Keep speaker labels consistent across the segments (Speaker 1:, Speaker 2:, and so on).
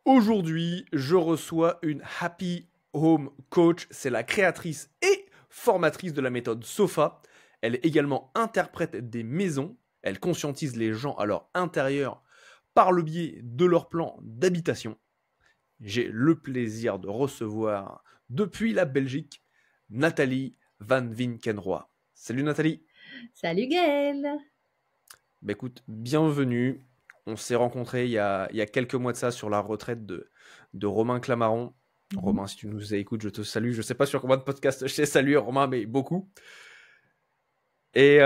Speaker 1: Aujourd'hui, je reçois une Happy Home Coach. C'est la créatrice et formatrice de la méthode SOFA. Elle est également interprète des maisons. Elle conscientise les gens à leur intérieur par le biais de leur plan d'habitation. J'ai le plaisir de recevoir depuis la Belgique Nathalie Van Vinkenroy. Salut Nathalie.
Speaker 2: Salut Gaël.
Speaker 1: Écoute, bienvenue. On s'est rencontrés il y a quelques mois de ça sur la retraite de Romain Clamaron. Romain, si tu nous écoutes, je te salue. Je ne sais pas sur combien de podcasts je t'ai salué, Romain, mais beaucoup. Et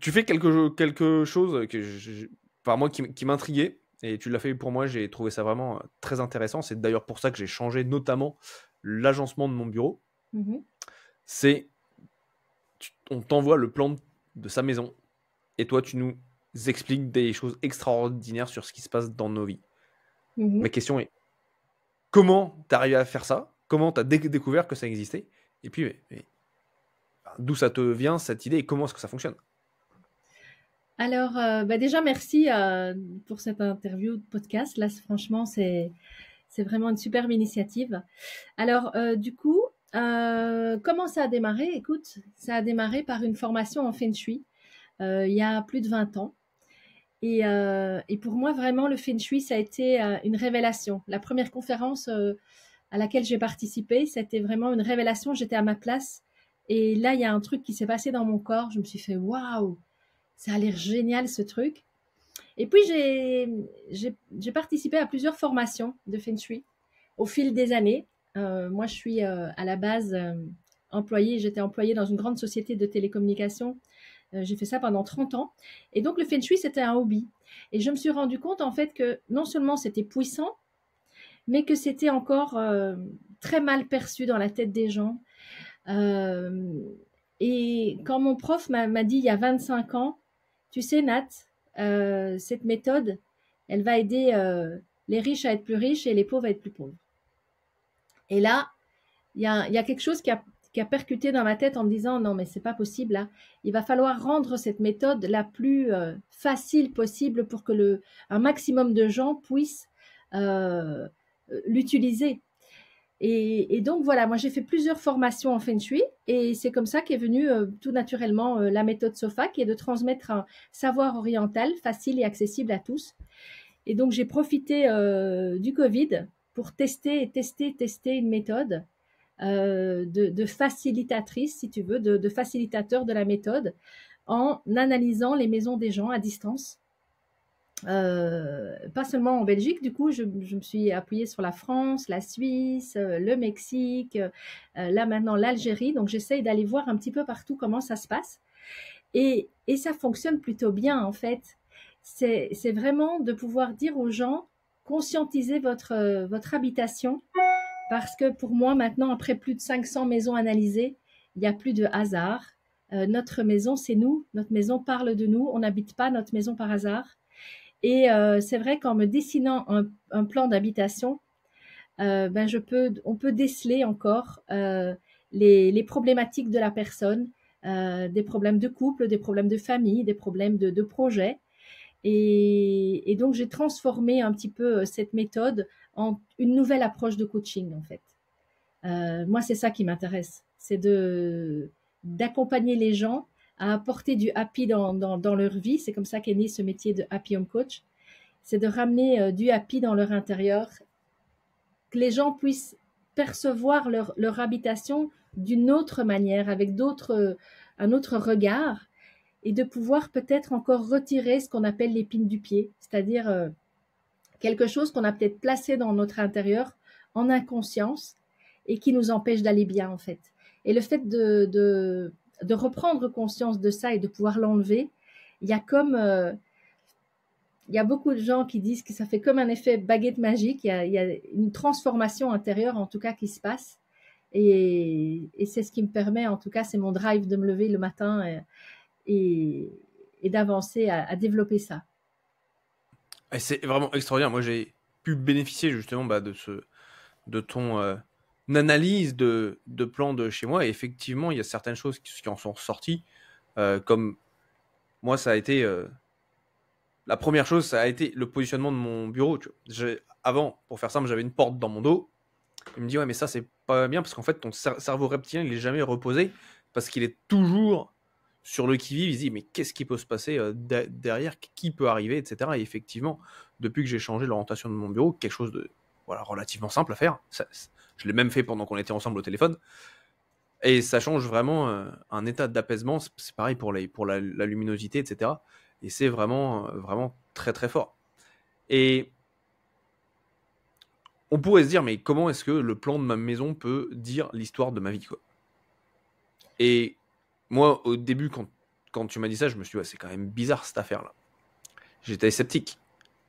Speaker 1: tu fais quelque chose moi qui m'intriguait. Et tu l'as fait pour moi, j'ai trouvé ça vraiment très intéressant. C'est d'ailleurs pour ça que j'ai changé notamment l'agencement de mon bureau. C'est, on t'envoie le plan de sa maison. Et toi, tu nous expliques des choses extraordinaires sur ce qui se passe dans nos vies. Ma question est, comment t'es arrivé à faire ça? Comment t'as découvert que ça existait? Et puis, d'où ça te vient, cette idée, et comment est-ce que ça fonctionne?
Speaker 2: Alors, déjà, merci pour cette interview de podcast. Là, franchement, c'est vraiment une superbe initiative. Alors, du coup, comment ça a démarré? Écoute, ça a démarré par une formation en Feng Shui il y a plus de 20 ans. Et pour moi, vraiment, le Feng Shui, ça a été une révélation. La première conférence à laquelle j'ai participé, c'était vraiment une révélation. J'étais à ma place. Et là, il y a un truc qui s'est passé dans mon corps. Je me suis fait, waouh! Ça a l'air génial ce truc. Et puis j'ai participé à plusieurs formations de Feng Shui au fil des années. Moi, je suis à la base employée. J'étais employée dans une grande société de télécommunications. J'ai fait ça pendant 30 ans. Et donc, le Feng Shui, c'était un hobby. Et je me suis rendu compte, en fait, que non seulement c'était puissant, mais que c'était encore très mal perçu dans la tête des gens. Et quand mon prof m'a dit il y a 25 ans, tu sais, Nat, cette méthode, elle va aider les riches à être plus riches et les pauvres à être plus pauvres. Et là, il y a quelque chose qui a percuté dans ma tête en me disant non, mais c'est pas possible là. Il va falloir rendre cette méthode la plus facile possible pour que un maximum de gens puissent l'utiliser. Et donc voilà, moi j'ai fait plusieurs formations en Feng Shui et c'est comme ça qu'est venue tout naturellement la méthode SOFA, qui est de transmettre un savoir oriental facile et accessible à tous. Et donc j'ai profité du Covid pour tester une méthode de facilitatrice, si tu veux, de facilitateur de la méthode, en analysant les maisons des gens à distance. Pas seulement en Belgique, du coup, je me suis appuyée sur la France, la Suisse, le Mexique, là maintenant l'Algérie. Donc j'essaye d'aller voir un petit peu partout comment ça se passe. Et ça fonctionne plutôt bien en fait. C'est vraiment de pouvoir dire aux gens, conscientisez votre habitation, parce que pour moi maintenant, après plus de 500 maisons analysées, il n'y a plus de hasard. Notre maison, c'est nous. Notre maison parle de nous. On n'habite pas notre maison par hasard. Et c'est vrai qu'en me dessinant un plan d'habitation, on peut déceler encore les problématiques de la personne, des problèmes de couple, des problèmes de famille, des problèmes de projet. Et donc, j'ai transformé un petit peu cette méthode en une nouvelle approche de coaching, en fait. Moi, c'est ça qui m'intéresse, c'est d'accompagner les gens à apporter du happy dans leur vie. C'est comme ça qu'est né ce métier de Happy Home Coach. C'est de ramener du happy dans leur intérieur, que les gens puissent percevoir leur habitation d'une autre manière, avec un autre regard, et de pouvoir peut-être encore retirer ce qu'on appelle l'épine du pied, c'est-à-dire quelque chose qu'on a peut-être placé dans notre intérieur en inconscience et qui nous empêche d'aller bien en fait. Et le fait de reprendre conscience de ça et de pouvoir l'enlever, il y a il y a beaucoup de gens qui disent que ça fait comme un effet baguette magique. Il y a une transformation intérieure, en tout cas, qui se passe. Et c'est ce qui me permet, en tout cas, c'est mon drive de me lever le matin et d'avancer à développer ça.
Speaker 1: Et c'est vraiment extraordinaire. Moi, j'ai pu bénéficier justement de ton analyse de plan de chez moi. Et effectivement, il y a certaines choses qui en sont ressorties. Comme moi, ça a été la première chose, ça a été le positionnement de mon bureau. Tu vois. Avant, pour faire simple, j'avais une porte dans mon dos. Il me dit, ouais, mais ça, c'est pas bien parce qu'en fait, ton cerveau reptilien, il est jamais reposé parce qu'il est toujours sur le qui-vive. Il se dit, mais qu'est-ce qui peut se passer derrière, qui peut arriver, etc. Et effectivement, depuis que j'ai changé l'orientation de mon bureau, quelque chose de relativement simple à faire. Je l'ai même fait pendant qu'on était ensemble au téléphone. Et ça change vraiment un état d'apaisement. C'est pareil pour la luminosité, etc. Et c'est vraiment très très fort. Et on pourrait se dire, mais comment est-ce que le plan de ma maison peut dire l'histoire de ma vie, quoi. Et moi, au début, quand tu m'as dit ça, je me suis dit, ouais, c'est quand même bizarre cette affaire-là. J'étais sceptique.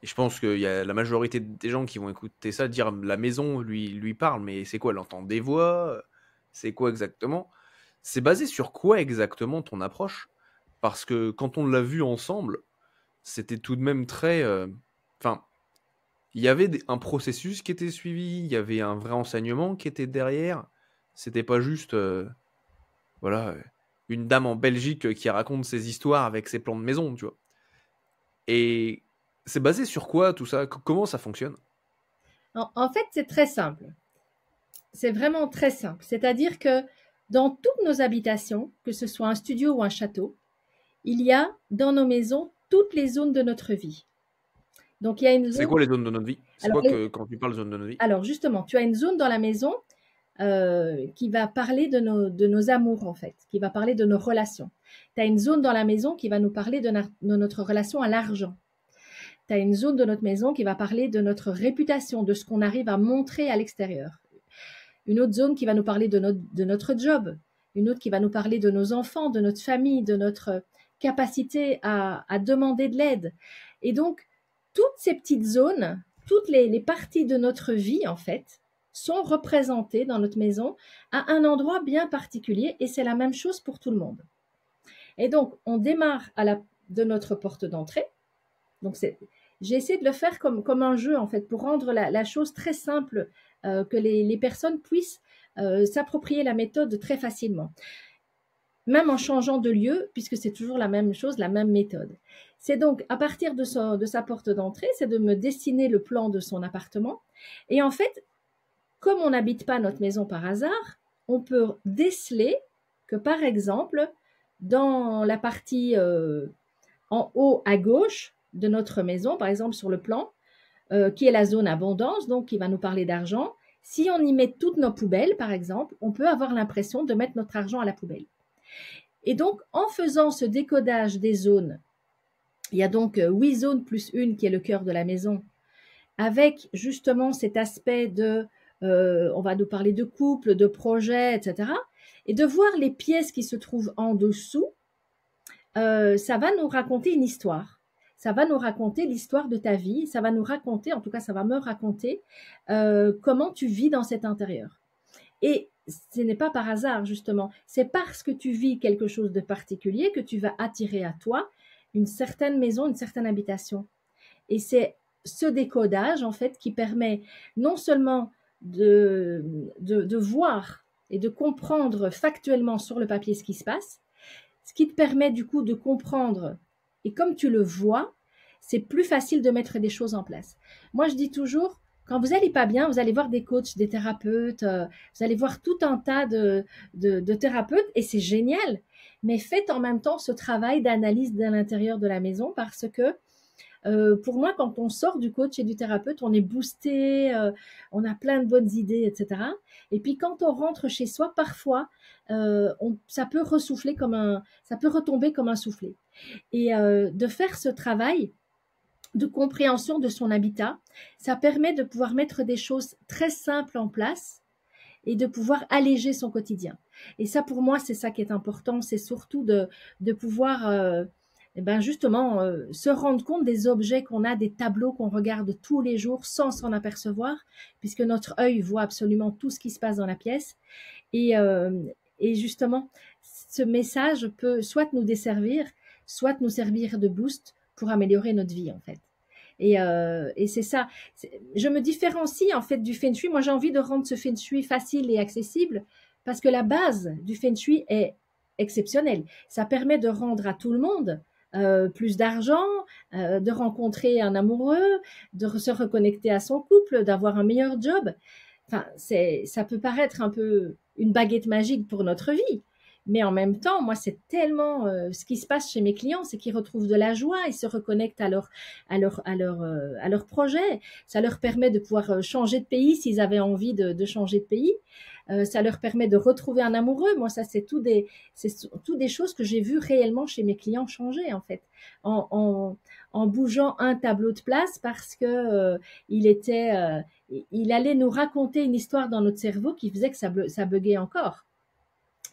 Speaker 1: Et je pense qu'il y a la majorité des gens qui vont écouter ça, dire la maison lui parle, mais c'est quoi, elle entend des voix? C'est quoi exactement? C'est basé sur quoi exactement ton approche? Parce que quand on l'a vu ensemble, c'était tout de même très... Enfin, il y avait un processus qui était suivi, il y avait un vrai enseignement qui était derrière. C'était pas juste, une dame en Belgique qui raconte ses histoires avec ses plans de maison, tu vois. Et c'est basé sur quoi tout ça? Comment ça fonctionne?
Speaker 2: En fait, c'est très simple. C'est vraiment très simple. C'est-à-dire que dans toutes nos habitations, que ce soit un studio ou un château, il y a dans nos maisons toutes les zones de notre vie. Donc, il y a une
Speaker 1: C'est
Speaker 2: zone.
Speaker 1: quoi les zones de notre vie? C'est
Speaker 2: Alors,
Speaker 1: quoi que quand tu parles de zone de notre vie?
Speaker 2: alors justement, tu as une zone dans la maison qui va parler de nos amours, en fait, qui va parler de nos relations. Tu as une zone dans la maison qui va nous parler de notre relation à l'argent. Tu as une zone de notre maison qui va parler de notre réputation, de ce qu'on arrive à montrer à l'extérieur. Une autre zone qui va nous parler de notre job. Une autre qui va nous parler de nos enfants, de notre famille, de notre capacité à demander de l'aide. Et donc, toutes ces petites zones, toutes les parties de notre vie, en fait, sont représentées dans notre maison à un endroit bien particulier et c'est la même chose pour tout le monde. Et donc, on démarre de notre porte d'entrée. Donc, j'ai essayé de le faire comme un jeu, en fait, pour rendre la chose très simple, que les personnes puissent s'approprier la méthode très facilement. Même en changeant de lieu, puisque c'est toujours la même chose, la même méthode. C'est donc, à partir de sa porte d'entrée, c'est de me dessiner le plan de son appartement. Et en fait, comme on n'habite pas notre maison par hasard, on peut déceler que, par exemple, dans la partie en haut à gauche de notre maison, par exemple sur le plan, qui est la zone abondance, donc qui va nous parler d'argent, si on y met toutes nos poubelles, par exemple, on peut avoir l'impression de mettre notre argent à la poubelle. Et donc, en faisant ce décodage des zones, il y a donc 8 zones plus une qui est le cœur de la maison, avec justement cet aspect de, on va nous parler de couple, de projet, etc. Et de voir les pièces qui se trouvent en dessous, ça va nous raconter une histoire. Ça va nous raconter l'histoire de ta vie. Ça va nous raconter, en tout cas, ça va me raconter comment tu vis dans cet intérieur. Et ce n'est pas par hasard, justement. C'est parce que tu vis quelque chose de particulier que tu vas attirer à toi une certaine maison, une certaine habitation. Et c'est ce décodage, en fait, qui permet non seulement de voir et de comprendre factuellement sur le papier ce qui se passe, ce qui te permet du coup de comprendre. Et comme tu le vois, c'est plus facile de mettre des choses en place. Moi, je dis toujours, quand vous n'allez pas bien, vous allez voir des coachs, des thérapeutes, vous allez voir tout un tas de thérapeutes et c'est génial. Mais faites en même temps ce travail d'analyse de l'intérieur de la maison parce que pour moi, quand on sort du coach et du thérapeute, on est boosté, on a plein de bonnes idées, etc. Et puis quand on rentre chez soi, parfois, ça peut ressouffler ça peut retomber comme un soufflet. Et de faire ce travail de compréhension de son habitat, ça permet de pouvoir mettre des choses très simples en place et de pouvoir alléger son quotidien. Et ça, pour moi, c'est ça qui est important, c'est surtout de pouvoir justement se rendre compte des objets qu'on a, des tableaux qu'on regarde tous les jours sans s'en apercevoir, puisque notre œil voit absolument tout ce qui se passe dans la pièce. Et justement, ce message peut soit nous desservir, soit nous servir de boost pour améliorer notre vie, en fait. Et c'est ça. Je me différencie en fait du Feng Shui. Moi, j'ai envie de rendre ce Feng Shui facile et accessible parce que la base du Feng Shui est exceptionnelle. Ça permet de rendre à tout le monde plus d'argent, de rencontrer un amoureux, de se reconnecter à son couple, d'avoir un meilleur job. Enfin, ça peut paraître un peu une baguette magique pour notre vie. Mais en même temps, moi, c'est tellement ce qui se passe chez mes clients, c'est qu'ils retrouvent de la joie, ils se reconnectent à leur projet. Ça leur permet de pouvoir changer de pays s'ils avaient envie de changer de pays. Ça leur permet de retrouver un amoureux. Moi, ça, c'est tout des choses que j'ai vues réellement chez mes clients changer, en fait, en bougeant un tableau de place parce que il allait nous raconter une histoire dans notre cerveau qui faisait que ça buguait encore.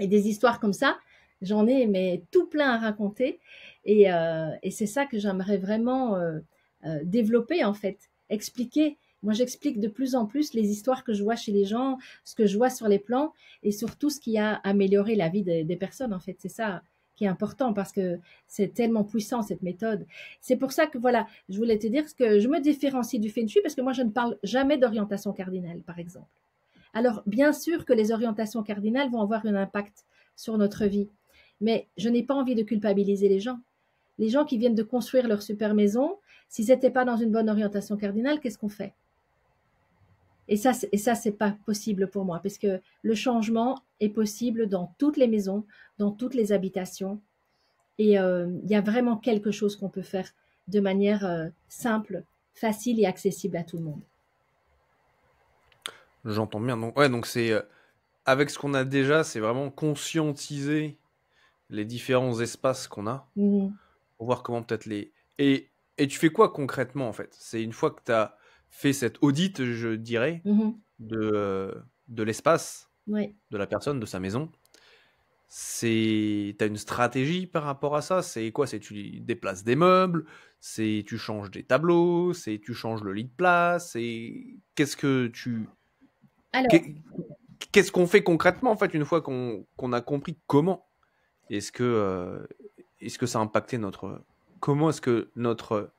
Speaker 2: Et des histoires comme ça, j'en ai mais tout plein à raconter. Et c'est ça que j'aimerais vraiment développer, en fait, expliquer. Moi, j'explique de plus en plus les histoires que je vois chez les gens, ce que je vois sur les plans et surtout ce qui a amélioré la vie des personnes, en fait. C'est ça qui est important parce que c'est tellement puissant, cette méthode. C'est pour ça que, voilà, je voulais te dire que je me différencie du Feng Shui parce que moi, je ne parle jamais d'orientation cardinale, par exemple. Alors, bien sûr que les orientations cardinales vont avoir un impact sur notre vie, mais je n'ai pas envie de culpabiliser les gens. Les gens qui viennent de construire leur super maison, s'ils n'étaient pas dans une bonne orientation cardinale, qu'est-ce qu'on fait? Et ça, c'est pas possible pour moi, parce que le changement est possible dans toutes les maisons, dans toutes les habitations, et il y a vraiment quelque chose qu'on peut faire de manière simple, facile et accessible à tout le monde.
Speaker 1: J'entends bien. Donc, ouais, donc c'est avec ce qu'on a déjà, c'est vraiment conscientiser les différents espaces qu'on a pour voir comment peut-être les. Et tu fais quoi concrètement en fait? C'est une fois que tu as fait cette audit, je dirais, de l'espace,
Speaker 2: Ouais.
Speaker 1: de la personne, de sa maison. T'as une stratégie par rapport à ça? C'est quoi? C'est tu déplaces des meubles, c'est tu changes des tableaux, c'est tu changes le lit de place, et qu'est-ce que tu
Speaker 2: Alors,
Speaker 1: qu'est-ce qu'on fait concrètement en fait une fois qu'on a compris comment est-ce que ça a impacté notre comment est-ce que notre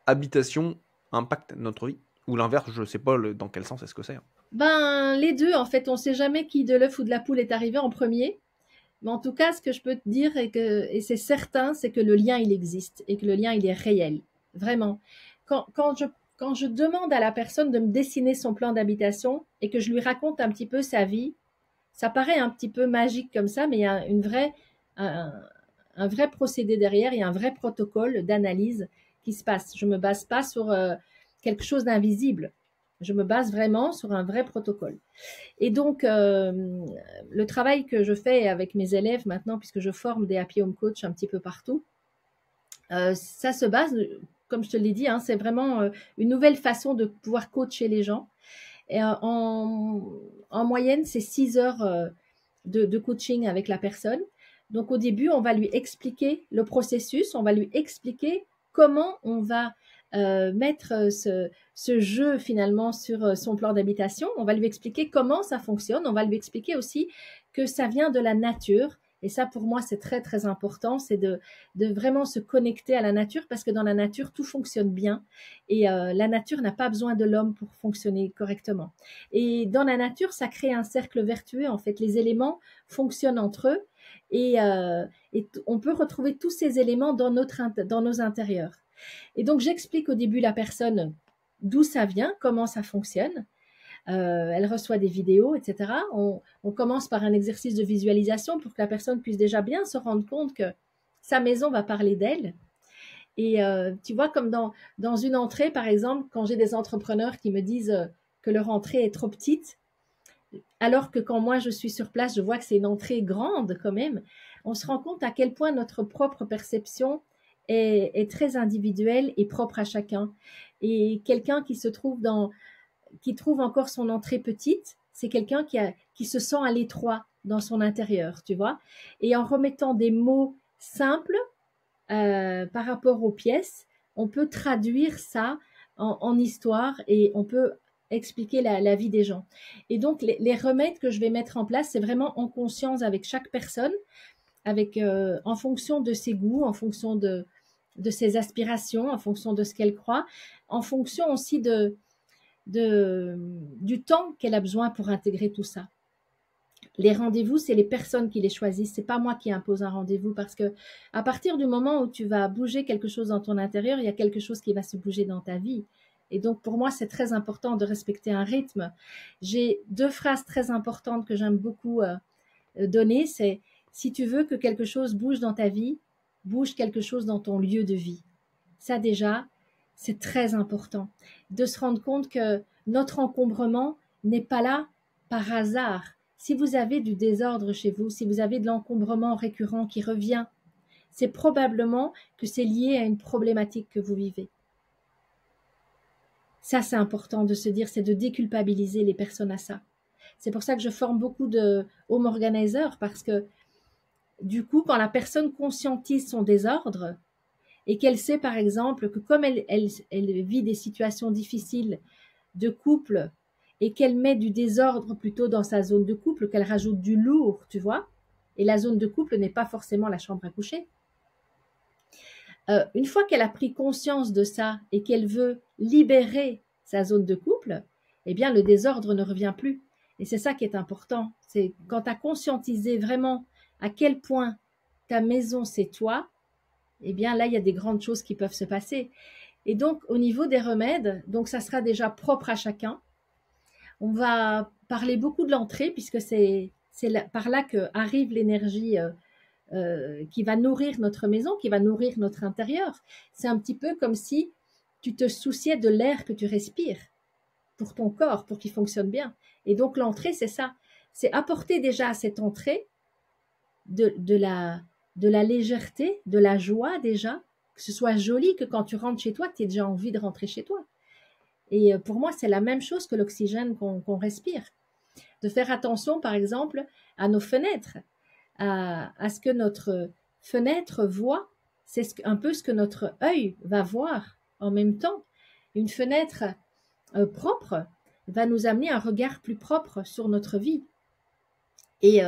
Speaker 1: habitation impacte notre vie ou l'inverse, je sais pas dans quel sens est-ce que c'est.
Speaker 2: ben, les deux, en fait, on ne sait jamais qui de l'œuf ou de la poule est arrivé en premier. Mais en tout cas, ce que je peux te dire, et c'est certain, c'est que le lien, il existe et que le lien, il est réel. Vraiment. Quand je demande à la personne de me dessiner son plan d'habitation et que je lui raconte un petit peu sa vie, ça paraît un petit peu magique comme ça, mais il y a un vrai procédé derrière, il y a un vrai protocole d'analyse qui se passe. Je ne me base pas sur quelque chose d'invisible. Je me base vraiment sur un vrai protocole. Et donc, le travail que je fais avec mes élèves maintenant, puisque je forme des Happy Home Coach un petit peu partout, ça se base, comme je te l'ai dit, hein, c'est vraiment une nouvelle façon de pouvoir coacher les gens. Et en moyenne, c'est 6 heures de coaching avec la personne. Donc, au début, on va lui expliquer le processus, on va lui expliquer comment on va mettre ce jeu finalement sur son plan d'habitation. On va lui expliquer comment ça fonctionne. On va lui expliquer aussi que ça vient de la nature. Et ça, pour moi, c'est très, très important. C'est de vraiment se connecter à la nature parce que dans la nature, tout fonctionne bien. Et la nature n'a pas besoin de l'homme pour fonctionner correctement. Et dans la nature, ça crée un cercle vertueux. En fait, les éléments fonctionnent entre eux. Et on peut retrouver tous ces éléments dans nos intérieurs. Et donc, j'explique au début la personne d'où ça vient, comment ça fonctionne. Elle reçoit des vidéos, etc. On commence par un exercice de visualisation pour que la personne puisse déjà bien se rendre compte que sa maison va parler d'elle. Et tu vois, comme dans une entrée, par exemple, quand j'ai des entrepreneurs qui me disent que leur entrée est trop petite, alors que quand moi je suis sur place, je vois que c'est une entrée grande quand même, on se rend compte à quel point notre propre perception est très individuelle et propre à chacun. Et quelqu'un qui trouve encore son entrée petite, c'est quelqu'un qui se sent à l'étroit dans son intérieur, tu vois. Et en remettant des mots simples par rapport aux pièces, on peut traduire ça en histoire et on peut expliquer la vie des gens. Et donc, les remèdes que je vais mettre en place, c'est vraiment en conscience avec chaque personne, en fonction de ses goûts, en fonction de ses aspirations, en fonction de ce qu'elle croit, en fonction aussi du temps qu'elle a besoin pour intégrer tout ça. Les rendez-vous, c'est les personnes qui les choisissent. C'est pas moi qui impose un rendez-vous parce que à partir du moment où tu vas bouger quelque chose dans ton intérieur, il y a quelque chose qui va se bouger dans ta vie. Et donc, pour moi, c'est très important de respecter un rythme. J'ai 2 phrases très importantes que j'aime beaucoup donner. C'est si tu veux que quelque chose bouge dans ta vie, bouge quelque chose dans ton lieu de vie. Ça déjà, c'est très important de se rendre compte que notre encombrement n'est pas là par hasard. Si vous avez du désordre chez vous, si vous avez de l'encombrement récurrent qui revient, c'est probablement que c'est lié à une problématique que vous vivez. Ça, c'est important de se dire, c'est de déculpabiliser les personnes à ça. C'est pour ça que je forme beaucoup de home organizers parce que du coup, quand la personne conscientise son désordre et qu'elle sait par exemple que comme elle vit des situations difficiles de couple et qu'elle met du désordre plutôt dans sa zone de couple, qu'elle rajoute du lourd, tu vois, et la zone de couple n'est pas forcément la chambre à coucher. Une fois qu'elle a pris conscience de ça et qu'elle veut libérer sa zone de couple, eh bien le désordre ne revient plus. Et c'est ça qui est important. C'est quand tu as conscientisé vraiment à quel point ta maison c'est toi, eh bien là il y a des grandes choses qui peuvent se passer. Et donc au niveau des remèdes, donc ça sera déjà propre à chacun. On va parler beaucoup de l'entrée puisque c'est par là que arrive l'énergie qui va nourrir notre maison, qui va nourrir notre intérieur. C'est un petit peu comme si tu te souciais de l'air que tu respires pour ton corps, pour qu'il fonctionne bien. Et donc l'entrée, c'est ça. C'est apporter déjà à cette entrée de la légèreté, de la joie déjà, que ce soit joli, que quand tu rentres chez toi, tu aies déjà envie de rentrer chez toi. Et pour moi, c'est la même chose que l'oxygène qu'on respire. De faire attention, par exemple, à nos fenêtres, à ce que notre fenêtre voit, c'est un peu ce que notre œil va voir en même temps. Une fenêtre propre va nous amener un regard plus propre sur notre vie. Et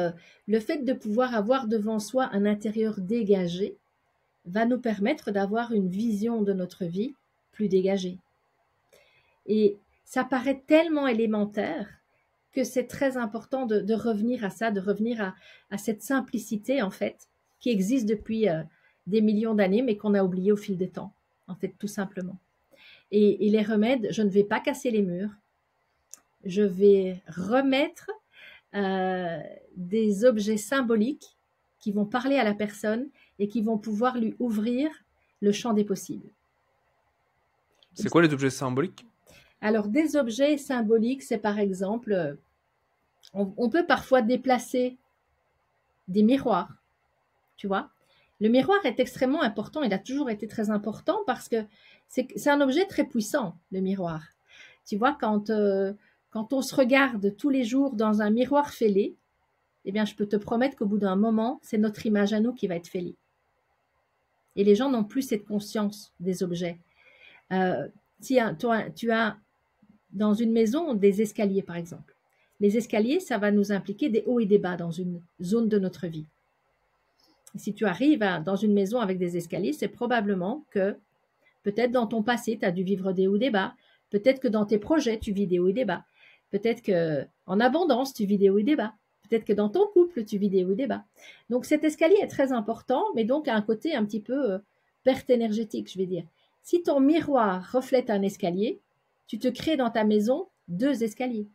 Speaker 2: le fait de pouvoir avoir devant soi un intérieur dégagé va nous permettre d'avoir une vision de notre vie plus dégagée. Et ça paraît tellement élémentaire que c'est très important de revenir à ça, de revenir à cette simplicité, en fait, qui existe depuis des millions d'années, mais qu'on a oublié au fil des temps, en fait, tout simplement. Et les remèdes, je ne vais pas casser les murs. Je vais remettre des objets symboliques qui vont parler à la personne et qui vont pouvoir lui ouvrir le champ des possibles.
Speaker 1: C'est quoi les objets symboliques ?
Speaker 2: Alors, des objets symboliques, c'est par exemple, on peut parfois déplacer des miroirs, tu vois. Le miroir est extrêmement important, il a toujours été très important parce que c'est un objet très puissant, le miroir. Tu vois, quand on se regarde tous les jours dans un miroir fêlé, eh bien, je peux te promettre qu'au bout d'un moment, c'est notre image à nous qui va être fêlée. Et les gens n'ont plus cette conscience des objets. Tu as dans une maison des escaliers, par exemple. Les escaliers, ça va nous impliquer des hauts et des bas dans une zone de notre vie. Si tu arrives dans une maison avec des escaliers, c'est probablement que peut-être dans ton passé, tu as dû vivre des hauts et des bas. Peut-être que dans tes projets, tu vis des hauts et des bas. Peut-être qu'en abondance, tu vis des hauts et des bas. Peut-être que dans ton couple, tu vis des hauts et des bas. Donc cet escalier est très important, mais donc a un côté un petit peu perte énergétique, je vais dire. Si ton miroir reflète un escalier, tu te crées dans ta maison 2 escaliers.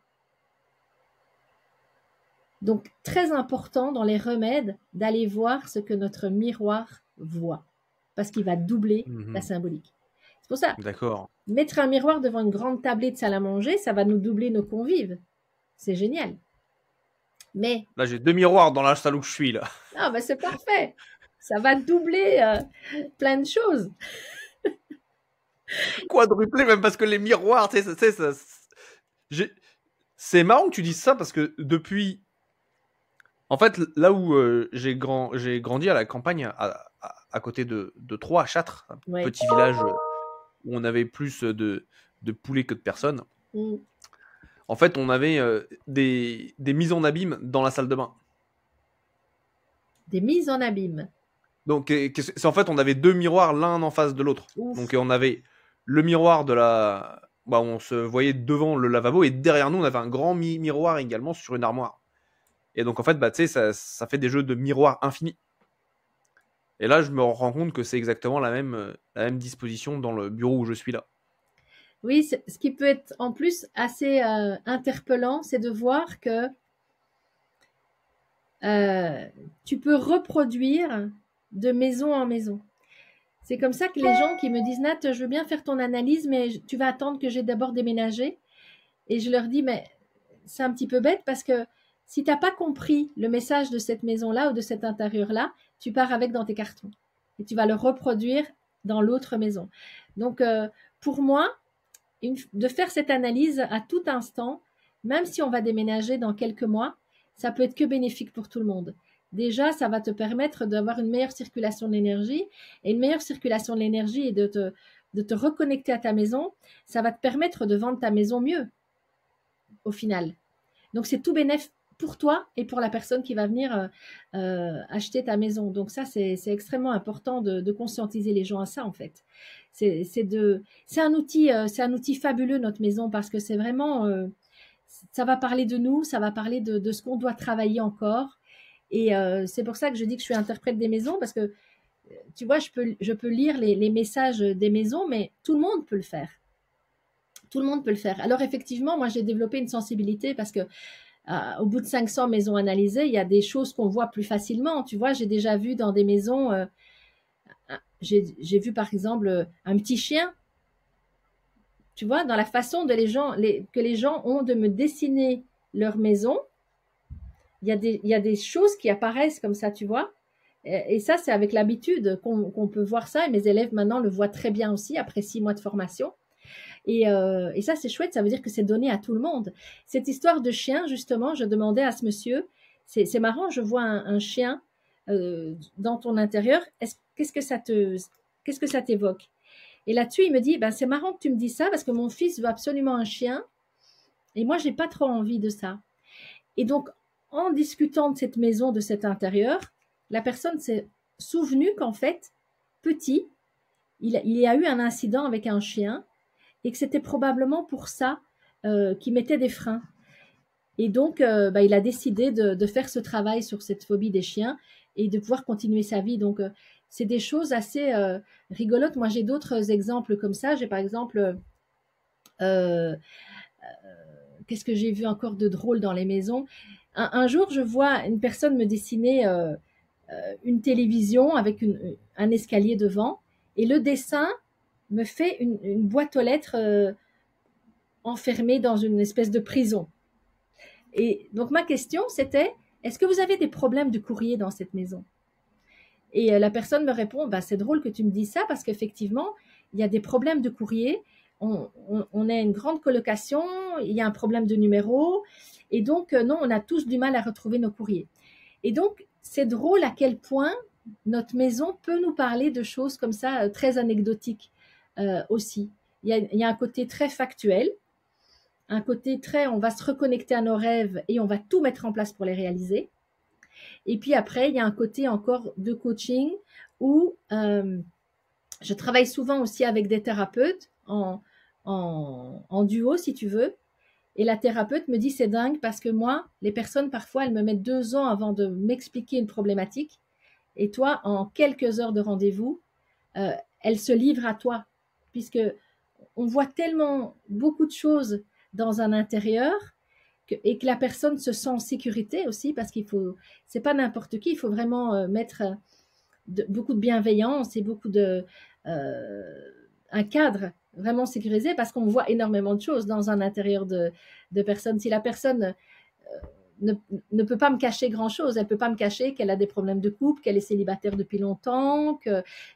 Speaker 2: Donc, très important dans les remèdes d'aller voir ce que notre miroir voit, parce qu'il va doubler la symbolique. C'est pour ça, mettre un miroir devant une grande tablée de salle à manger, ça va nous doubler nos convives. C'est génial. Mais
Speaker 1: là, j'ai 2 miroirs dans la salle où je suis, là.
Speaker 2: Ah, ben c'est parfait. Ça va doubler plein de choses.
Speaker 1: Quadrupler, même parce que les miroirs, tu sais, c'est marrant que tu dises ça parce que depuis. En fait, là où j'ai grandi à la campagne, à côté de Troyes, à Châtres, un petit village où on avait plus de poulets que de personnes. En fait, on avait des mises en abîme dans la salle de bain.
Speaker 2: Des mises en abîme.
Speaker 1: Donc, en fait, on avait 2 miroirs l'un en face de l'autre. Donc, on avait le miroir de la... on se voyait devant le lavabo et derrière nous, on avait un grand miroir également sur une armoire. Et donc, en fait, bah, tu sais, ça fait des jeux de miroir infini. Et là, je me rends compte que c'est exactement la même disposition dans le bureau où je suis là.
Speaker 2: Oui, ce qui peut être en plus assez interpellant, c'est de voir que tu peux reproduire de maison en maison. C'est comme ça que les gens qui me disent, Nat, je veux bien faire ton analyse, mais tu vas attendre que j'ai d'abord déménagé. Et je leur dis, mais c'est un petit peu bête parce que si tu n'as pas compris le message de cette maison-là ou de cet intérieur-là, tu pars avec dans tes cartons et tu vas le reproduire dans l'autre maison. Donc, pour moi, de faire cette analyse à tout instant, même si on va déménager dans quelques mois, ça peut être que bénéfique pour tout le monde. Déjà, ça va te permettre d'avoir une meilleure circulation de l'énergie, et une meilleure circulation de l'énergie et de te reconnecter à ta maison, ça va te permettre de vendre ta maison mieux, au final. Donc, c'est tout bénéf pour toi et pour la personne qui va venir acheter ta maison. Donc ça, c'est extrêmement important de conscientiser les gens à ça, en fait. C'est un outil fabuleux, notre maison, parce que c'est vraiment, ça va parler de nous, ça va parler de ce qu'on doit travailler encore. Et c'est pour ça que je dis que je suis interprète des maisons, parce que, tu vois, je peux lire les messages des maisons, mais tout le monde peut le faire. Tout le monde peut le faire. Alors effectivement, moi j'ai développé une sensibilité parce que au bout de 500 maisons analysées, il y a des choses qu'on voit plus facilement. Tu vois, j'ai déjà vu dans des maisons, j'ai vu par exemple un petit chien. Tu vois, dans la façon que les gens ont de me dessiner leur maison, il y a des choses qui apparaissent comme ça, tu vois. Et ça, c'est avec l'habitude qu'on peut voir ça. Et mes élèves maintenant le voient très bien aussi après 6 mois de formation. Et ça, c'est chouette, ça veut dire que c'est donné à tout le monde. Cette histoire de chien, justement, je demandais à ce monsieur, c'est marrant, je vois un chien dans ton intérieur, qu'est-ce que ça t'évoque? Et là-dessus, il me dit, ben, c'est marrant que tu me dis ça parce que mon fils veut absolument un chien et moi, j'ai pas trop envie de ça. Et donc, en discutant de cette maison, de cet intérieur, la personne s'est souvenue qu'en fait, petit, il y a eu un incident avec un chien et que c'était probablement pour ça qu'il mettait des freins. Et donc, il a décidé de faire ce travail sur cette phobie des chiens et de pouvoir continuer sa vie. Donc, c'est des choses assez rigolotes. Moi, j'ai d'autres exemples comme ça. J'ai par exemple, qu'est-ce que j'ai vu encore de drôle dans les maisons? Un jour, je vois une personne me dessiner une télévision avec un escalier devant et le dessin me fait une boîte aux lettres enfermée dans une espèce de prison. Et donc ma question c'était, est-ce que vous avez des problèmes de courrier dans cette maison? Et la personne me répond, bah, c'est drôle que tu me dises ça parce qu'effectivement, il y a des problèmes de courrier. On est une grande colocation, il y a un problème de numéro. Et donc, non, on a tous du mal à retrouver nos courriers. Et donc, c'est drôle à quel point notre maison peut nous parler de choses comme ça, très anecdotiques aussi. Il y a un côté très factuel, un côté très, on va se reconnecter à nos rêves et on va tout mettre en place pour les réaliser. Et puis après, il y a un côté encore de coaching où je travaille souvent aussi avec des thérapeutes en duo, si tu veux. Et la thérapeute me dit, c'est dingue parce que moi, les personnes, parfois, elles me mettent 2 ans avant de m'expliquer une problématique. Et toi, en quelques heures de rendez-vous, elles se livrent à toi. Puisque on voit tellement beaucoup de choses dans un intérieur et que la personne se sent en sécurité aussi parce qu'il faut, c'est pas n'importe qui, il faut vraiment mettre beaucoup de bienveillance et beaucoup de un cadre vraiment sécurisé parce qu'on voit énormément de choses dans un intérieur de personnes. Si la personne ne peut pas me cacher grand-chose, elle peut pas me cacher qu'elle a des problèmes de couple, qu'elle est célibataire depuis longtemps,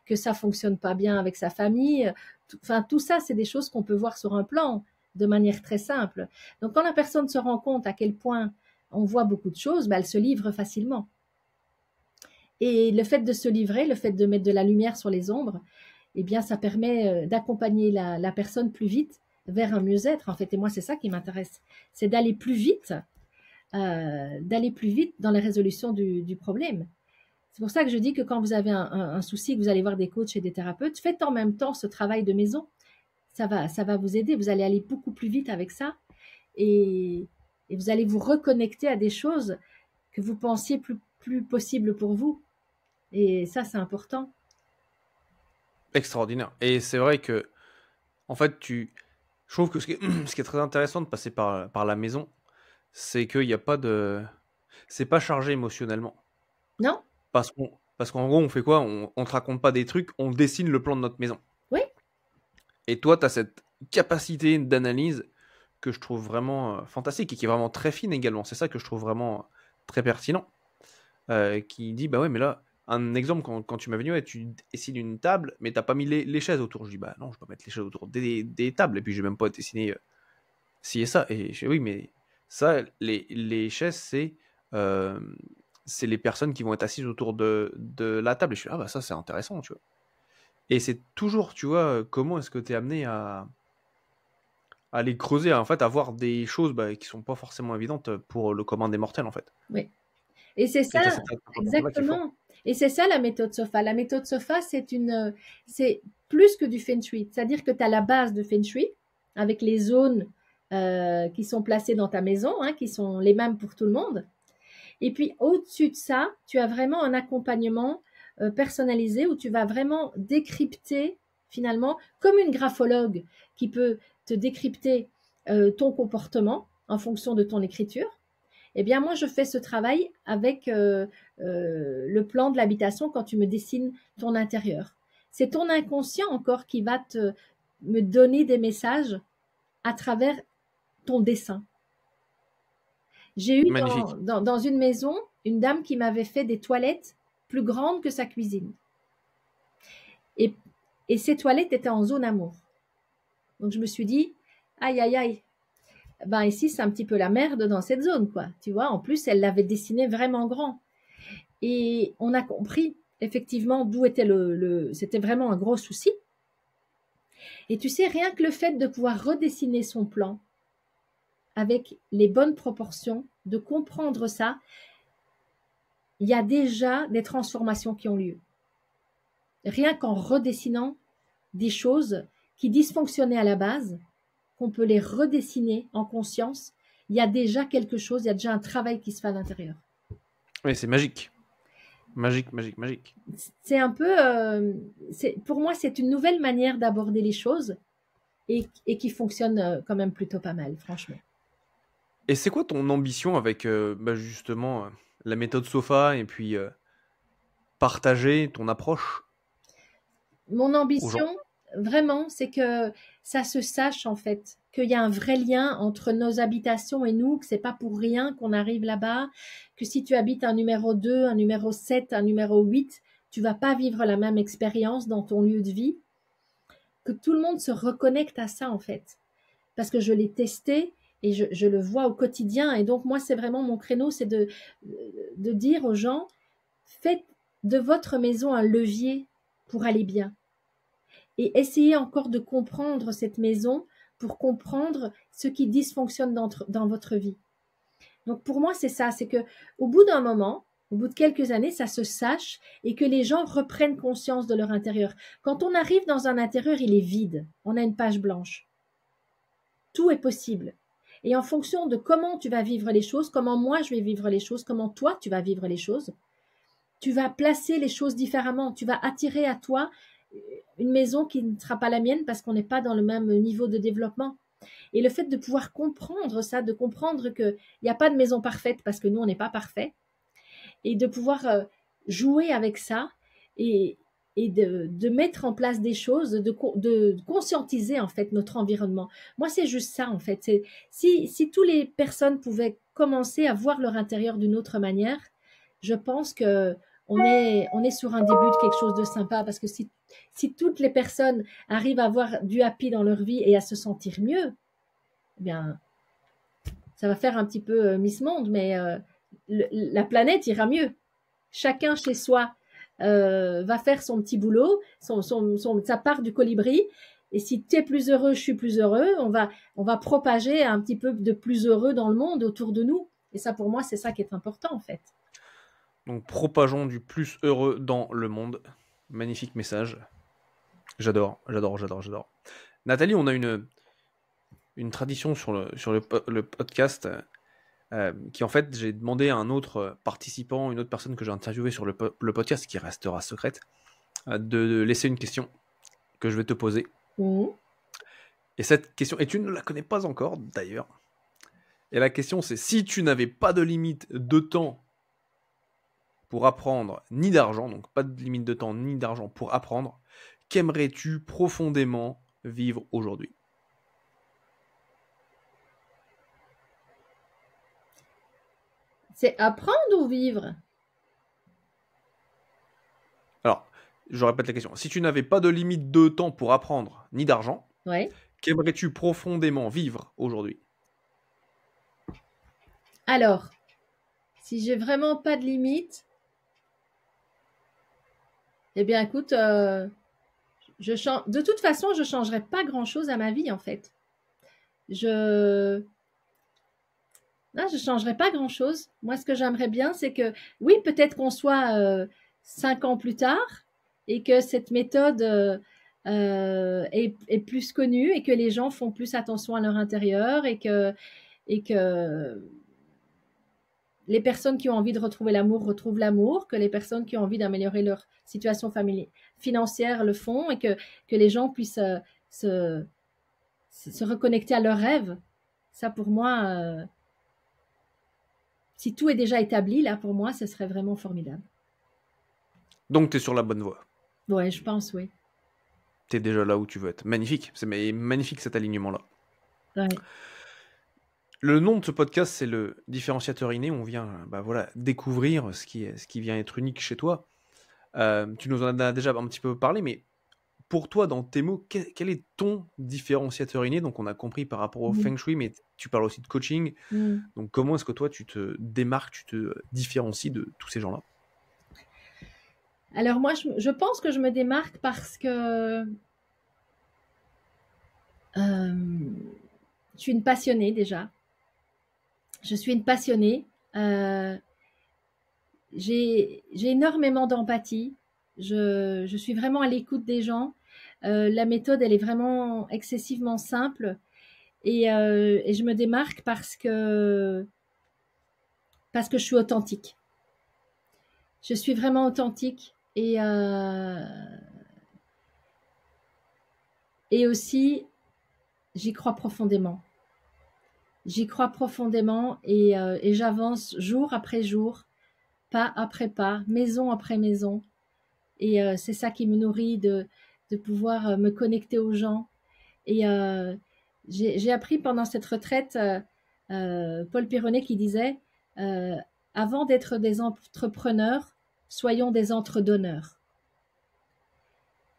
Speaker 2: que ça fonctionne pas bien avec sa famille. Enfin, tout ça, c'est des choses qu'on peut voir sur un plan de manière très simple. Donc, quand la personne se rend compte à quel point on voit beaucoup de choses, elle se livre facilement. Et le fait de se livrer, le fait de mettre de la lumière sur les ombres, eh bien, ça permet d'accompagner la personne plus vite vers un mieux-être, en fait. Et moi, c'est ça qui m'intéresse. C'est d'aller plus vite dans la résolution du problème. C'est pour ça que je dis que quand vous avez un souci, que vous allez voir des coachs et des thérapeutes, faites en même temps ce travail de maison. Ça va vous aider. Vous allez aller beaucoup plus vite avec ça et vous allez vous reconnecter à des choses que vous pensiez plus possible pour vous. Et ça, c'est important.
Speaker 1: Extraordinaire. Et c'est vrai que, en fait, je trouve que ce qui est très intéressant de passer par la maison, c'est qu'il n'y a pas de. C'est pas chargé émotionnellement.
Speaker 2: Non?
Speaker 1: Parce qu'en gros, on fait quoi? On te raconte pas des trucs, on dessine le plan de notre maison.
Speaker 2: Oui,
Speaker 1: Et toi, tu as cette capacité d'analyse que je trouve vraiment fantastique et qui est vraiment très fine également. C'est ça que je trouve vraiment très pertinent. Qui dit, bah ouais, mais là, un exemple, quand tu m'as venu, ouais, tu dessines une table, mais t'as pas mis les chaises autour. Je dis, bah non, je peux pas mettre les chaises autour des tables. Et puis, j'ai même pas dessiné ci et ça. Et je dis, oui, mais ça, les chaises, euh, c'est les personnes qui vont être assises autour de la table. Et je suis, ah bah ça, c'est intéressant, tu vois. Et c'est toujours, tu vois, comment est-ce que tu es amené à les creuser, en fait, à voir des choses bah, qui sont pas forcément évidentes pour le commun des mortels, en fait.
Speaker 2: oui. Et c'est
Speaker 1: Et
Speaker 2: ça,
Speaker 1: tu as cette interprétation-là qui est forte.
Speaker 2: exactement. Et c'est ça la méthode SOFA. La méthode SOFA, c'est plus que du Feng Shui. C'est-à-dire que tu as la base de Feng Shui avec les zones qui sont placées dans ta maison, hein, qui sont les mêmes pour tout le monde. Et puis au-dessus de ça, tu as vraiment un accompagnement personnalisé où tu vas vraiment décrypter finalement, comme une graphologue qui peut te décrypter ton comportement en fonction de ton écriture. Eh bien, moi, je fais ce travail avec le plan de l'habitation quand tu me dessines ton intérieur. C'est ton inconscient encore qui va me donner des messages à travers ton dessin. J'ai eu
Speaker 1: Magnifique.
Speaker 2: dans une maison une dame qui m'avait fait des toilettes plus grandes que sa cuisine. Et, et ces toilettes étaient en zone amour. Donc, je me suis dit, aïe, aïe, aïe, ben ici, c'est un petit peu la merde dans cette zone, quoi. Tu vois, en plus, elle l'avait dessiné vraiment grand. Et on a compris effectivement d'où était c'était vraiment un gros souci. Et tu sais, rien que le fait de pouvoir redessiner son plan avec les bonnes proportions, de comprendre ça, il y a déjà des transformations qui ont lieu. Rien qu'en redessinant des choses qui dysfonctionnaient à la base, qu'on peut les redessiner en conscience, il y a déjà quelque chose, il y a déjà un travail qui se fait à l'intérieur.
Speaker 1: Oui, c'est magique. Magique, magique, magique.
Speaker 2: C'est un peu, pour moi, c'est une nouvelle manière d'aborder les choses et qui fonctionne quand même plutôt pas mal, franchement.
Speaker 1: Et c'est quoi ton ambition avec bah, justement la méthode SOFA et puis partager ton approche
Speaker 2: Mon
Speaker 1: aux gens?
Speaker 2: ambition, vraiment, c'est que ça se sache en fait, qu'il y a un vrai lien entre nos habitations et nous, que c'est pas pour rien qu'on arrive là-bas, que si tu habites un numéro 2, un numéro 7, un numéro 8, tu vas pas vivre la même expérience dans ton lieu de vie, que tout le monde se reconnecte à ça en fait. Parce que je l'ai testé et je le vois au quotidien. Et donc moi, c'est vraiment mon créneau, c'est de dire aux gens, faites de votre maison un levier pour aller bien. Et essayez encore de comprendre cette maison pour comprendre ce qui dysfonctionne dans votre vie. Donc pour moi, c'est ça, c'est que au bout d'un moment, au bout de quelques années, ça se sache et que les gens reprennent conscience de leur intérieur. Quand on arrive dans un intérieur, il est vide. On a une page blanche. Tout est possible. Et en fonction de comment tu vas vivre les choses, comment moi je vais vivre les choses, comment toi tu vas vivre les choses, tu vas placer les choses différemment. Tu vas attirer à toi une maison qui ne sera pas la mienne parce qu'on n'est pas dans le même niveau de développement. Et le fait de pouvoir comprendre ça, de comprendre qu'il n'y a pas de maison parfaite parce que nous, on n'est pas parfait, et de pouvoir jouer avec ça et de mettre en place des choses, de conscientiser en fait notre environnement. Moi, c'est juste ça en fait. Si toutes les personnes pouvaient commencer à voir leur intérieur d'une autre manière, je pense que on est sur un début de quelque chose de sympa parce que si toutes les personnes arrivent à avoir du happy dans leur vie et à se sentir mieux, eh bien, ça va faire un petit peu Miss Monde, mais la planète ira mieux. Chacun chez soi va faire son petit boulot, sa part du colibri. Et si tu es plus heureux, je suis plus heureux, on va propager un petit peu de plus heureux dans le monde autour de nous. Et ça, pour moi, c'est ça qui est important, en fait.
Speaker 1: Donc propageons du plus heureux dans le monde. Magnifique message. J'adore, j'adore, j'adore, j'adore. Nathalie, on a une tradition sur le podcast qui en fait, j'ai demandé à un autre participant, une autre personne que j'ai interviewé sur le podcast, qui restera secrète, de laisser une question que je vais te poser. Et cette question, et tu ne la connais pas encore d'ailleurs, et la question c'est, si tu n'avais pas de limite de temps pour apprendre, ni d'argent, donc pas de limite de temps ni d'argent pour apprendre, qu'aimerais-tu profondément vivre aujourd'hui?
Speaker 2: C'est apprendre ou vivre?
Speaker 1: Alors, je répète la question. Si tu n'avais pas de limite de temps pour apprendre, ni d'argent,
Speaker 2: Ouais.
Speaker 1: qu'aimerais-tu profondément vivre aujourd'hui?
Speaker 2: Alors, si j'ai vraiment pas de limite, eh bien, écoute, de toute façon, je changerai pas grand-chose à ma vie, en fait. Non, je changerai pas grand-chose. Moi, ce que j'aimerais bien, c'est que, oui, peut-être qu'on soit 5 ans plus tard et que cette méthode est plus connue et que les gens font plus attention à leur intérieur et que les personnes qui ont envie de retrouver l'amour retrouvent l'amour, que les personnes qui ont envie d'améliorer leur situation financière le font et que les gens puissent se reconnecter à leurs rêves. Ça, pour moi, si tout est déjà établi, là, pour moi, ce serait vraiment formidable.
Speaker 1: Donc, tu es sur la bonne voie.
Speaker 2: Ouais, je pense, oui.
Speaker 1: Tu es déjà là où tu veux être. Magnifique. C'est magnifique cet alignement-là.
Speaker 2: Ouais.
Speaker 1: Le nom de ce podcast, c'est le différenciateur inné. On vient découvrir ce qui vient être unique chez toi. Tu nous en as déjà un petit peu parlé, mais pour toi, dans tes mots, quel est ton différenciateur inné? Donc, on a compris par rapport au Feng Shui, mais tu parles aussi de coaching. Donc, comment est-ce que toi, tu te démarques, tu te différencies de tous ces gens-là?
Speaker 2: Alors, moi, je pense que je me démarque parce que je suis une passionnée déjà. Je suis une passionnée. J'ai énormément d'empathie. Je suis vraiment à l'écoute des gens. La méthode, elle est vraiment excessivement simple. Et je me démarque parce que je suis authentique. Je suis vraiment authentique et aussi j'y crois profondément. J'y crois profondément et j'avance jour après jour, pas après pas, maison après maison. Et c'est ça qui me nourrit de pouvoir me connecter aux gens. Et j'ai appris pendant cette retraite Paul Pironnet qui disait avant d'être des entrepreneurs, soyons des entre-donneurs.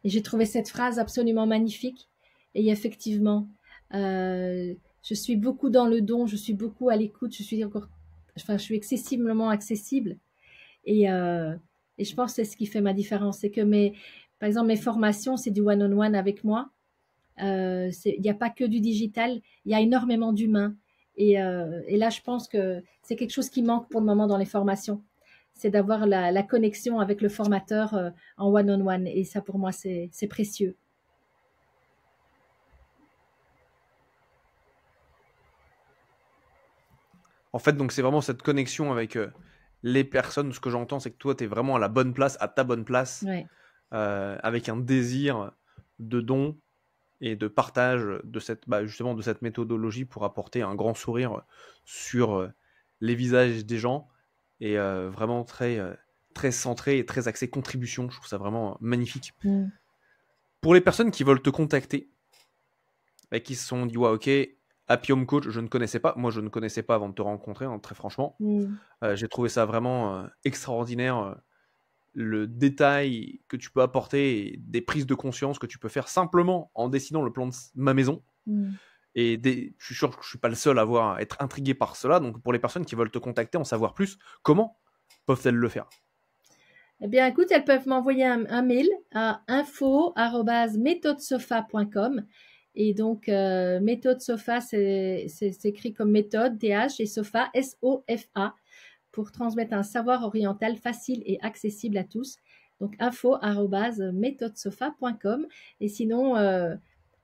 Speaker 2: Et j'ai trouvé cette phrase absolument magnifique. Et effectivement, je suis beaucoup dans le don, je suis beaucoup à l'écoute, je suis excessivement accessible. Et je pense que c'est ce qui fait ma différence. C'est que par exemple, mes formations, c'est du one-on-one avec moi. Il n'y a pas que du digital, il y a énormément d'humains. Et là, je pense que c'est quelque chose qui manque pour le moment dans les formations. C'est d'avoir la connexion avec le formateur en one-on-one. Et ça, pour moi, c'est précieux.
Speaker 1: En fait, donc c'est vraiment cette connexion avec les personnes. Ce que j'entends, c'est que toi, tu es vraiment à la bonne place, à ta bonne place,
Speaker 2: Ouais.
Speaker 1: avec un désir de don et de partage de justement de cette méthodologie pour apporter un grand sourire sur les visages des gens et vraiment très, très centré et très axé contribution. Je trouve ça vraiment magnifique. Pour les personnes qui veulent te contacter et qui se sont dit, ouais, ok, Happy Home Coach, je ne connaissais pas. Moi, je ne connaissais pas avant de te rencontrer, hein, très franchement. J'ai trouvé ça vraiment extraordinaire. Le détail que tu peux apporter et des prises de conscience que tu peux faire simplement en dessinant le plan de ma maison. Et je suis sûr que je ne suis pas le seul à être intrigué par cela. Donc, pour les personnes qui veulent te contacter, en savoir plus, comment peuvent-elles le faire?
Speaker 2: Eh bien, écoute, elles peuvent m'envoyer un mail à info@methodesofa.com. Et donc, méthode Sofa, c'est écrit comme méthode, TH, et Sofa, SOFA, pour transmettre un savoir oriental facile et accessible à tous. Donc, info@methodesofa.com. Et sinon,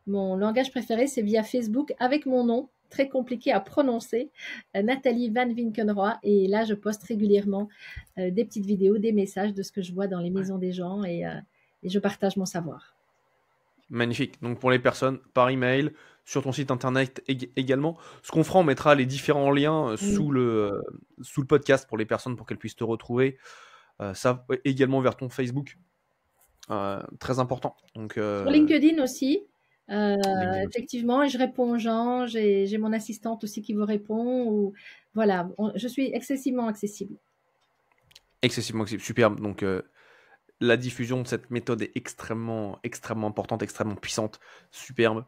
Speaker 2: mon langage préféré, c'est via Facebook avec mon nom, très compliqué à prononcer, Nathalie Van Vinkenroy. Et là, je poste régulièrement des petites vidéos, des messages de ce que je vois dans les maisons des gens et je partage mon savoir.
Speaker 1: Magnifique. Donc pour les personnes, par email, sur ton site internet également. Ce qu'on fera, on mettra les différents liens sous le podcast pour les personnes pour qu'elles puissent te retrouver. Ça également vers ton Facebook. Très important. Donc,
Speaker 2: sur LinkedIn aussi.
Speaker 1: LinkedIn
Speaker 2: effectivement, je réponds aux gens. J'ai mon assistante aussi qui vous répond. Voilà, je suis excessivement accessible.
Speaker 1: Excessivement accessible. Superbe. Donc, la diffusion de cette méthode est extrêmement importante, extrêmement puissante. Superbe.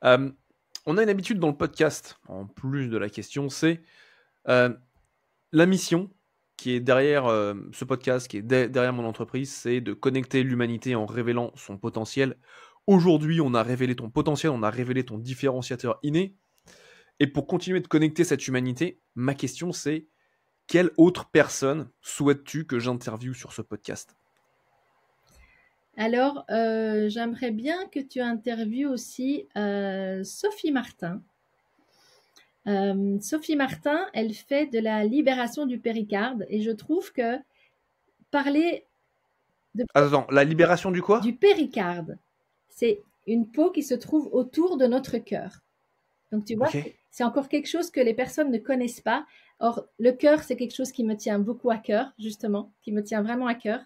Speaker 1: On a une habitude dans le podcast, en plus de la question, c'est la mission qui est derrière ce podcast, qui est derrière mon entreprise, c'est de connecter l'humanité en révélant son potentiel. Aujourd'hui, on a révélé ton potentiel, on a révélé ton différenciateur inné. Et pour continuer de connecter cette humanité, ma question c'est, quelle autre personne souhaites-tu que j'interviewe sur ce podcast ?
Speaker 2: Alors, j'aimerais bien que tu interviewes aussi Sophie Martin. Sophie Martin, elle fait de la libération du péricarde et je trouve que parler de...
Speaker 1: Attends, la libération du quoi ?
Speaker 2: Du péricarde. C'est une peau qui se trouve autour de notre cœur. Donc, tu vois, c'est encore quelque chose que les personnes ne connaissent pas. Or, le cœur, c'est quelque chose qui me tient beaucoup à cœur, justement, qui me tient vraiment à cœur.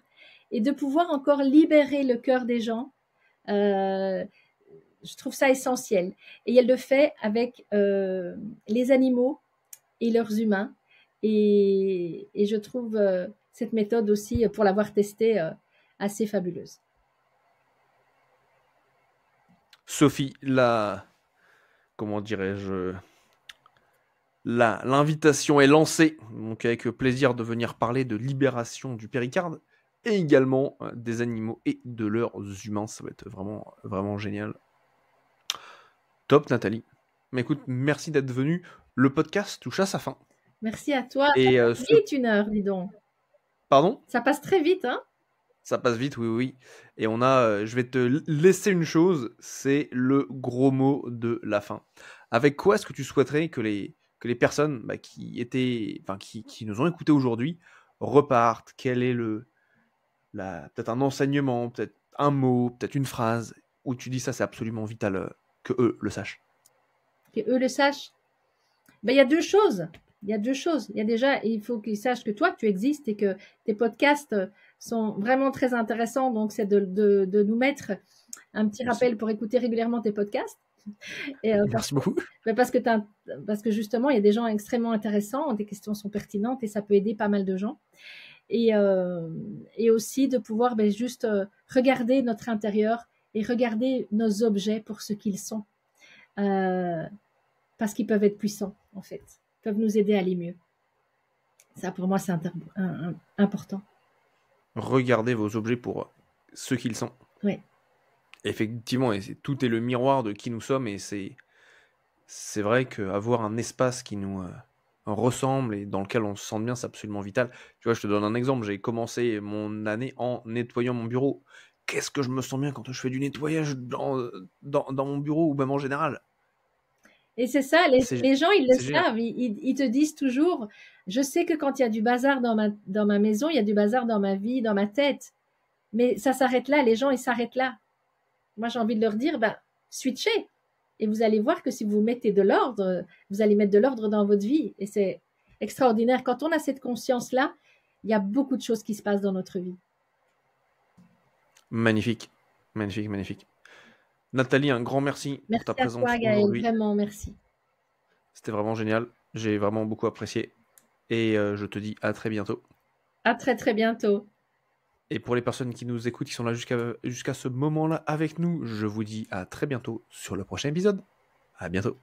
Speaker 2: Et de pouvoir encore libérer le cœur des gens, je trouve ça essentiel. Et elle le fait avec les animaux et leurs humains. Et je trouve cette méthode aussi, pour l'avoir testée, assez fabuleuse.
Speaker 1: Sophie, comment dirais-je, l'invitation est lancée, donc avec plaisir de venir parler de libération du péricarde et également des animaux et de leurs humains. Ça va être vraiment, vraiment génial. Top, Nathalie. Mais écoute, merci d'être venue. Le podcast touche à sa fin.
Speaker 2: Merci à toi. Et ça passe vite, 1 heure, dis donc.
Speaker 1: Pardon ?
Speaker 2: Ça passe très vite, hein ?
Speaker 1: Ça passe vite, oui. Et je vais te laisser une chose, c'est le gros mot de la fin. Avec quoi est-ce que tu souhaiterais que les personnes qui nous ont écoutés aujourd'hui repartent ? Quel est peut-être un enseignement, peut-être un mot, peut-être une phrase où tu dis ça, c'est absolument vital que eux le sachent.
Speaker 2: Que eux le sachent. Il y a deux choses. Il y a déjà, il faut qu'ils sachent que toi, tu existes et que tes podcasts sont vraiment très intéressants. Donc, c'est de nous mettre un petit rappel pour écouter régulièrement tes podcasts. Et,
Speaker 1: merci beaucoup.
Speaker 2: Parce que justement, il y a des gens extrêmement intéressants, tes questions sont pertinentes et ça peut aider pas mal de gens. Et aussi de pouvoir juste regarder notre intérieur et regarder nos objets pour ce qu'ils sont. Parce qu'ils peuvent être puissants, en fait. Ils peuvent nous aider à aller mieux. Ça, pour moi, c'est important.
Speaker 1: Regardez vos objets pour ce qu'ils sont.
Speaker 2: Oui.
Speaker 1: Effectivement, et tout est le miroir de qui nous sommes, et c'est vrai qu'avoir un espace qui nous ressemble et dans lequel on se sent bien, c'est absolument vital. Tu vois, je te donne un exemple. J'ai commencé mon année en nettoyant mon bureau. Qu'est-ce que je me sens bien quand je fais du nettoyage dans mon bureau ou même en général.
Speaker 2: Et c'est ça, les gens, ils le savent. Ils te disent toujours, je sais que quand il y a du bazar dans ma maison, il y a du bazar dans ma vie, dans ma tête. Mais ça s'arrête là, les gens, ils s'arrêtent là. Moi, j'ai envie de leur dire, switchez. Et vous allez voir que si vous mettez de l'ordre, vous allez mettre de l'ordre dans votre vie. Et c'est extraordinaire. Quand on a cette conscience-là, il y a beaucoup de choses qui se passent dans notre vie.
Speaker 1: Magnifique. Nathalie, un grand merci pour ta présence aujourd'hui.
Speaker 2: Merci à toi, Gaël. Vraiment, merci.
Speaker 1: C'était vraiment génial. J'ai vraiment beaucoup apprécié. Et je te dis à très bientôt.
Speaker 2: À très, très bientôt.
Speaker 1: Et pour les personnes qui nous écoutent, qui sont là jusqu'à ce moment-là avec nous, je vous dis à très bientôt sur le prochain épisode. À bientôt.